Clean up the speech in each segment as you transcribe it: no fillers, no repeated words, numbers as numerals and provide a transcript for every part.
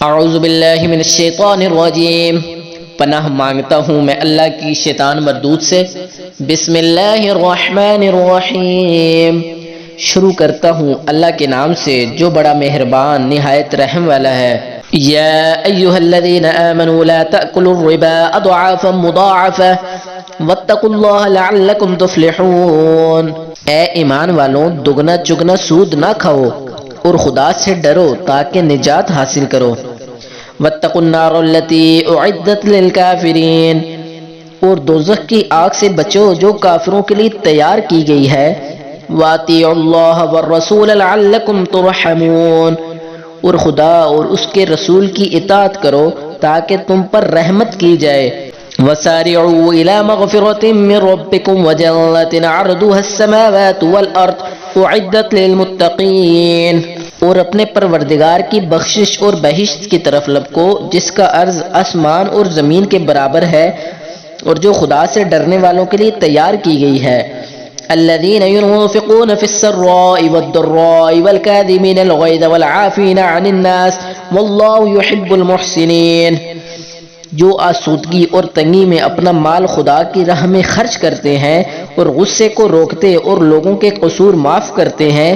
اعوذ باللہ من الشیطان الرجیم، پناہ مانگتا ہوں میں اللہ کی شیطان مردود سے۔ بسم اللہ الرحمن الرحیم، شروع کرتا ہوں اللہ کے نام سے جو بڑا مہربان نہایت رحم والا ہے۔ یا ایھا الذین آمنوا لا تأکلوا الربا اضعافا مضاعفا واتقوا اللہ لعلکم تفلحون۔ اے ایمان والوں، دگنا چگنا سود نہ کھاؤ اور خدا سے ڈرو تاکہ نجات حاصل کرو۔ واتقوا النار التي اعدت للكافرین، اور دوزخ کی آگ سے بچو جو کافروں کے لیے تیار کی گئی ہے۔ واطیعوا اللہ والرسول لعلکم ترحمون، اور خدا اور اس کے رسول کی اطاعت کرو تاکہ تم پر رحمت کی جائے۔ وسارعوا الى مغفرۃ من ربکم وجنۃ عرضها السماوات والارض اعدت للمتقین، اور اپنے پروردگار کی بخشش اور بہشت کی طرف لپکو جس کا عرض آسمان اور زمین کے برابر ہے اور جو خدا سے ڈرنے والوں کے لیے تیار کی گئی ہے۔ الذين ينفقون في السراء والضراء والكاظمين الغيظ والعافين عن الناس والله يحب المحسنين، جو آسودگی اور تنگی میں اپنا مال خدا کی راہ میں خرچ کرتے ہیں اور غصے کو روکتے اور لوگوں کے قصور معاف کرتے ہیں،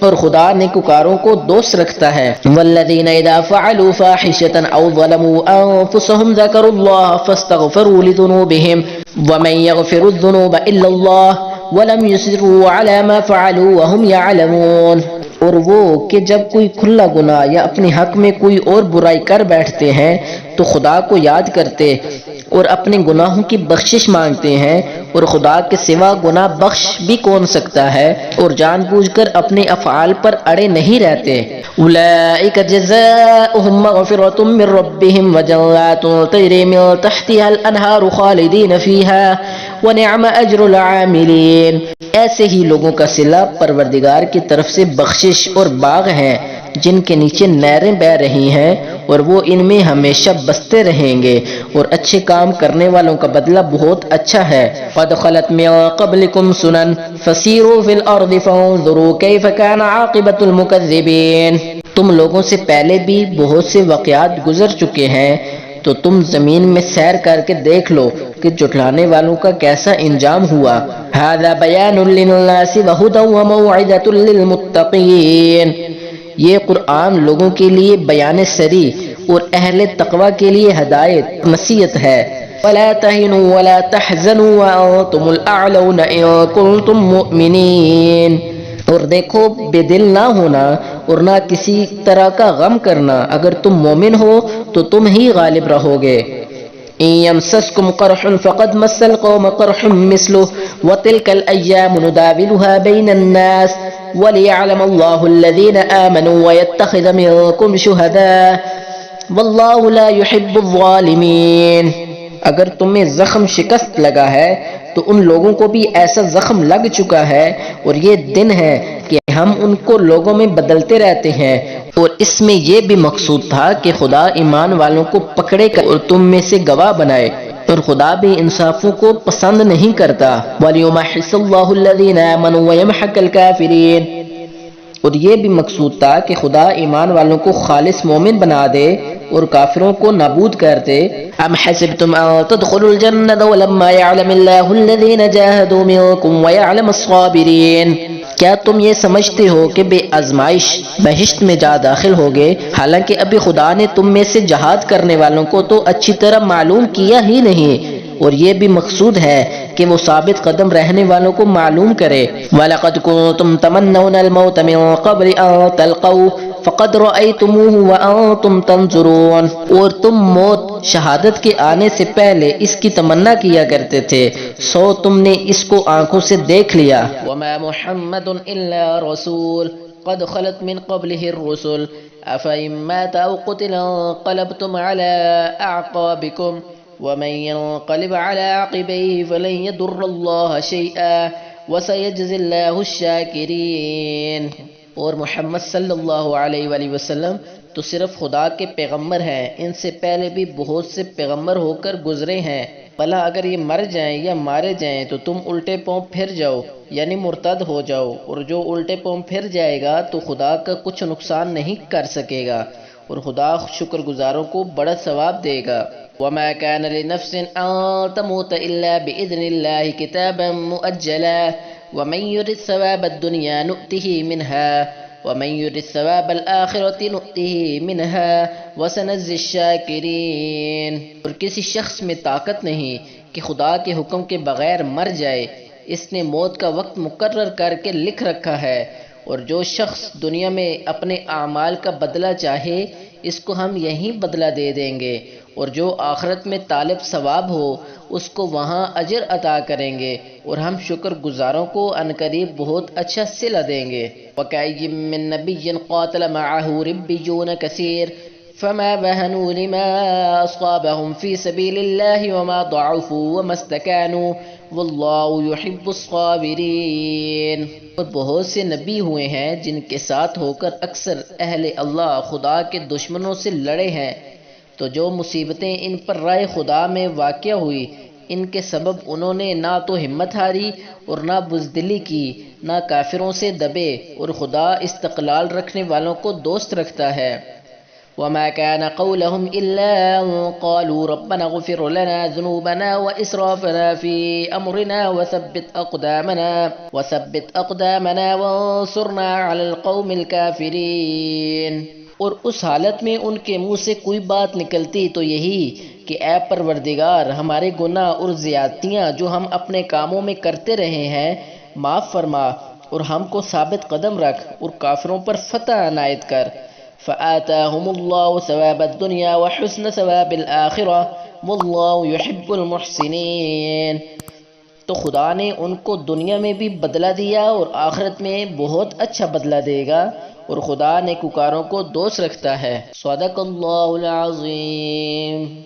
اور خدا نیکوکاروں کو دوست رکھتا ہے۔ والذین اذا فعلوا فاحشة او ظلموا انفسهم ذکروا اللہ فاستغفروا لذنوبهم ومن يغفر الذنوب الا اللہ ولم يصروا على ما فعلوا وهم يعلمون، اور وہ کہ جب کوئی کھلا گناہ یا اپنے حق میں کوئی اور برائی کر بیٹھتے ہیں تو خدا کو یاد کرتے اور اپنے گناہوں کی بخشش مانگتے ہیں، اور خدا کے سوا گناہ بخش بھی کون سکتا ہے، اور جان بوجھ کر اپنے افعال پر اڑے نہیں رہتے۔ اولئک جزاؤہم مغفرۃ من ربہم وجنات تجری من تحتها الانہار خالدین فیہا ونعم اجر العاملین، ایسے ہی لوگوں کا صلہ پروردگار کی طرف سے بخشش اور باغ ہیں جن کے نیچے نہریں بہہ رہی ہیں اور وہ ان میں ہمیشہ بستے رہیں گے، اور اچھے کام کرنے والوں کا بدلہ بہت اچھا ہے۔ قد خلت من قبلکم سنن فسیروا فی الارض فانظروا کیف کان عاقبۃ المکذبین، تم لوگوں سے پہلے بھی بہت سے واقعات گزر چکے ہیں تو تم زمین میں سیر کر کے دیکھ لو کہ جھٹلانے والوں کا کیسا انجام ہوا۔ ھذا بیان للناس وھدی وموعظۃ للمتقین، یہ قرآن لوگوں کے لیے بیان سری اور اہل تقوی کے لیے ہدایت نصیحت ہے۔ ولا تهنوا ولا تحزنوا وانتم الاعلون ان کنتم مؤمنین، اور دیکھو بے دل نہ ہونا اور نہ کسی طرح کا غم کرنا، اگر تم مومن ہو تو تم ہی غالب رہو گے۔ ان یمسسکم قرح فقد مس القوم قرح مثلہ وتلک الایام نداولها بین الناس ولیعلم اللہ الذین آمنوا ویتخذ منکم شہداء واللہ لا يحب الظالمین، اگر تمہیں زخم شکست لگا ہے تو ان لوگوں کو بھی ایسا زخم لگ چکا ہے، اور یہ دن ہے کہ ہم ان کو لوگوں میں بدلتے رہتے ہیں، اور اس میں یہ بھی مقصود تھا کہ خدا ایمان والوں کو پکڑے کر اور تم میں سے گواہ بنائے، اور خدا بھی انصافوں کو پسند نہیں کرتا۔ وَلِيُمَحِّصَ اللَّهُ الَّذِينَ آمَنُوا وَيَمْحَقَ الْكَافِرِينَ، اور یہ بھی مقصود تھا کہ خدا ایمان والوں کو خالص مومن بنا دے اور کافروں کو نابود کر دے۔ ام حسبتم ان تدخلوا الجنة ولما يعلم الله الذين جاهدوا منكم ويعلم الصابرين، کیا تم یہ سمجھتے ہو کہ بے آزمائش بہشت میں جا داخل ہوگے حالانکہ ابھی خدا نے تم میں سے جہاد کرنے والوں کو تو اچھی طرح معلوم کیا ہی نہیں، اور یہ بھی مقصود ہے کہ وہ ثابت قدم رہنے والوں کو معلوم کرے۔ وَلَقَدْ كُنْتُمْ تَمَنَّوْنَ الْمَوْتَ مِنْ قَبْلِ أَنْ تَلْقَوْهُ فَقَدْ رَأَيْتُمُوهُ وَأَنْتُمْ تَنْظُرُونَ، اور تم موت شہادت کے آنے سے پہلے اس کی تمنا کیا کرتے تھے، سو تم نے اس کو آنکھوں سے دیکھ لیا۔ وَمَا مُحَمَّدٌ إِلَّا رَسُولٌ قَدْ خَلَتْ مِنْ قَبْلِهِ الرُّسُلُ أَفَإِن مَّاتَ أَوْ قُتِلَ انقلبتم عَلَىٰ أَعْقَابِكُمْ وَمَن ينقلب على عقبيه فلن يضر الله شيئا وسيجزي الله الشاكرين، اور محمد صلی اللہ علیہ وآلہ وسلم تو صرف خدا کے پیغمبر ہیں، ان سے پہلے بھی بہت سے پیغمبر ہو کر گزرے ہیں، بھلا اگر یہ مر جائیں یا مارے جائیں تو تم الٹے پاؤں پھر جاؤ یعنی مرتد ہو جاؤ، اور جو الٹے پاؤں پھر جائے گا تو خدا کا کچھ نقصان نہیں کر سکے گا، اور خدا شکر گزاروں کو بڑا ثواب دے گا۔ وما كان لنفس أن تموت إلا بإذن الله كتابا مؤجلا ومن يرد ثواب الدنيا نؤته منها ومن يرد ثواب الآخرة نؤته منها وسنجزي الشاكرين۔ اور کسی شخص میں طاقت نہیں کہ خدا کے حکم کے بغیر مر جائے، اس نے موت کا وقت مقرر کر کے لکھ رکھا ہے، اور جو شخص دنیا میں اپنے اعمال کا بدلہ چاہے اس کو ہم یہیں بدلہ دے دیں گے، اور جو آخرت میں طالب ثواب ہو اس کو وہاں اجر عطا کریں گے، اور ہم شکر گزاروں کو عنقریب بہت اچھا صلہ دیں گے۔ وَكَأَيٍّ مِّن نَّبِيٍّ قَاتَلَ مَعَهُ رِبِّيُّونَ كَثِيرٌ فَمَا وَهَنُوا لِمَا أَصَابَهُمْ فِي سَبِيلِ اللَّهِ وَمَا ضَعُفُوا وَمَا اسْتَكَانُوا وَاللَّهُ يُحِبُّ الصَّابِرِينَ۔ اور بہت سے نبی ہوئے ہیں جن کے ساتھ ہو کر اکثر اہل اللہ خدا کے دشمنوں سے لڑے ہیں، تو جو مصیبتیں ان پر رائے خدا میں واقع ہوئی ان کے سبب انہوں نے نہ تو ہمت ہاری اور نہ بزدلی کی، نہ کافروں سے دبے، اور خدا استقلال رکھنے والوں کو دوست رکھتا ہے۔ وما كان قولهم إلا أن قالوا ربنا اغفر لنا ذنوبنا وإسرافنا في أمرنا وثبت أقدامنا وانصرنا على القوم الكافرين۔ اور اس حالت میں ان کے منہ سے کوئی بات نکلتی تو یہی کہ اے پروردگار، ہمارے گناہ اور زیادتیاں جو ہم اپنے کاموں میں کرتے رہے ہیں معاف فرما، اور ہم کو ثابت قدم رکھ اور کافروں پر فتح عنایت کر۔ فآتاهم الله ثواب الدنيا وحسن ثواب الآخرة والله يحب المحسنين۔ تو خدا نے ان کو دنیا میں بھی بدلہ دیا اور آخرت میں بہت اچھا بدلہ دے گا، اور خدا نیکوکاروں کو دوست رکھتا ہے۔ صدق اللہ العظیم۔